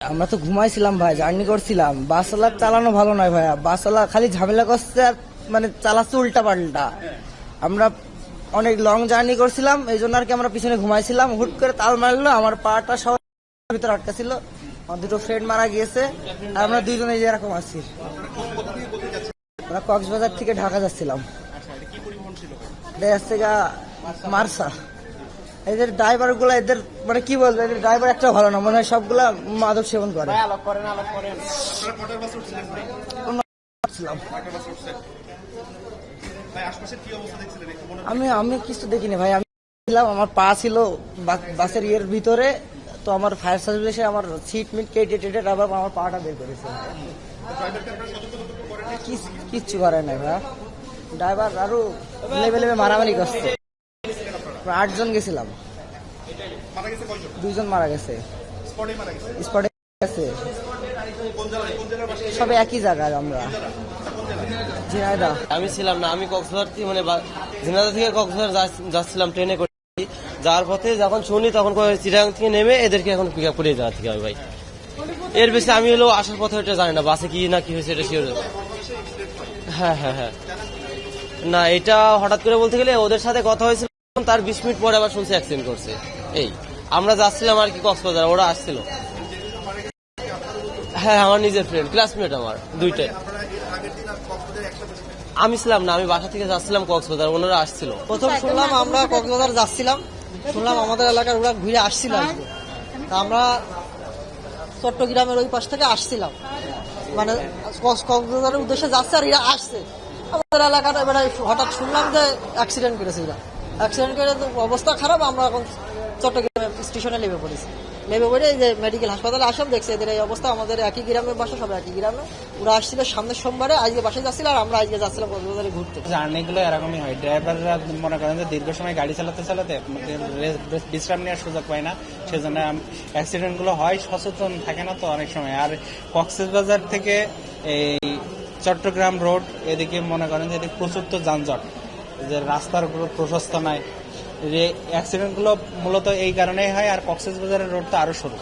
আমরা তো ঘুমাইছিলাম ভাই, জার্নি করছিলাম। বাসওয়ালা চালানো ভালো নয় ভাইয়া, বাসওয়ালা খালি ঝামেলা করছে আর মানে চালাচ্ছে উল্টা পাল্টা। আমরা অনেক লং জার্নি করছিলাম, এই জন্য আর কি আমরা পিছনে ঘুমাইছিলাম। হুট করে তাল মারলো, আমার পাটা সব ভিতরে আটকা ছিল। আমার দুটো ফ্রেন্ড মারা গিয়েছে আর আমরা দুইজনে এরকম আছি। আমরা কক্সবাজার থেকে ঢাকা যাচ্ছিলাম। মার্সা। এদের ড্রাইভার গুলা, এদের মানে কি বলবো, এদের ড্রাইভার একটা ভালো না, মনে হয় সবগুলা মাদক সেবন করে। আমি আমি কিছু দেখিনি ভাই, আমি ছিলাম, আমার পা ছিল বাসের ইয়ের ভিতরে। তো আমার ফায়ার সার্ভিস এসে আমার সিট মিট কেটে টেটে আবার আমার পাটা বের করেছে। কিচ্ছু করে নাই ভাই, ড্রাইভার আরো লেভেলে মারামারি করছে। 8 জন গেছিলাম, 2 জন মারা গেছে স্পটে গেছে। সবে একই জায়গায় আমরা। ঝিনাইদহ আমি ছিলাম না, আমি কক্সবাজার থেকে মানে ঝিনাইদহ থেকে কক্সবাজার যাচ্ছিলাম ট্রেনে করে। যাওয়ার পথে যখন শুনি তখন চিটাগাং থেকে নেমে এদেরকে এখন পিক আপ করে যাওয়া থেকে হবে ভাই। এর বেশি আমি হলো আসার পথে এটা জানি না, বাসে কি না কি হয়েছে এটা শিওর। হ্যাঁ হ্যাঁ হ্যাঁ, না এটা হঠাৎ করে বলতে গেলে ওদের সাথে কথা হয়েছিল, তার 20 মিনিট পরে আবার শুনছি অ্যাক্সিডেন্ট করছে। এই আমরা যাচ্ছিলাম আর কি কক্সবাজার, ওরা আসছিল। হ্যাঁ আমার নিজের ফ্রেন্ড, ক্লাসমেট আমার দুইটাই। আমি ছিলাম না, আমি বাসা থেকে যাচ্ছিলাম কক্সবাজার, ওনারা আসছিল। প্রথম শুনলাম আমরা কক্সবাজার যাচ্ছিলাম, শুনলাম আমাদের এলাকার ওরা ঘুরে আসছিল আজকে। তা আমরা চট্টগ্রামের ওই পাশ থেকে আসছিলাম, মানে কক্সবাজারের উদ্দেশ্যে যাচ্ছে আর এরা আসছে আমাদের এলাকার। এবারে হঠাৎ শুনলাম যে অ্যাক্সিডেন্ট করেছে এরা। অ্যাক্সিডেন্ট করে অবস্থা খারাপ, আমরা এখন চট্টগ্রাম স্টেশনে নেমে পড়েছি। নেমে পড়ে এই যে মেডিকেল হাসপাতালে আসলাম, দেখছি এদের এই অবস্থা। আমাদের একই গ্রামের বাসা, সব একই গ্রামে। ওরা আসছিল সামনের সোমবারে, আজকে বাসায় যাচ্ছিল আর আমরা আজকে যাচ্ছিলাম কক্সবাজারে ঘুরতে। জার্নিগুলো এরকমই হয়, ড্রাইভাররা মনে করেন যে দীর্ঘ সময় গাড়ি চালাতে চালাতে বিশ্রাম নেওয়ার সুযোগ পায় না, সেজন্য অ্যাক্সিডেন্ট গুলো হয়। সচেতন থাকে না তো অনেক সময়। আর কক্সবাজার থেকে এই চট্টগ্রাম রোড এদিকে মনে করেন যে এদিকে প্রচুর তো যানজট, যে রাস্তার প্রশস্ত নাই। অ্যাক্সিডেন্ট গুলো মূলত এই কারণেই হয়। আর কক্সবাজারের রোড তো আরো সরু।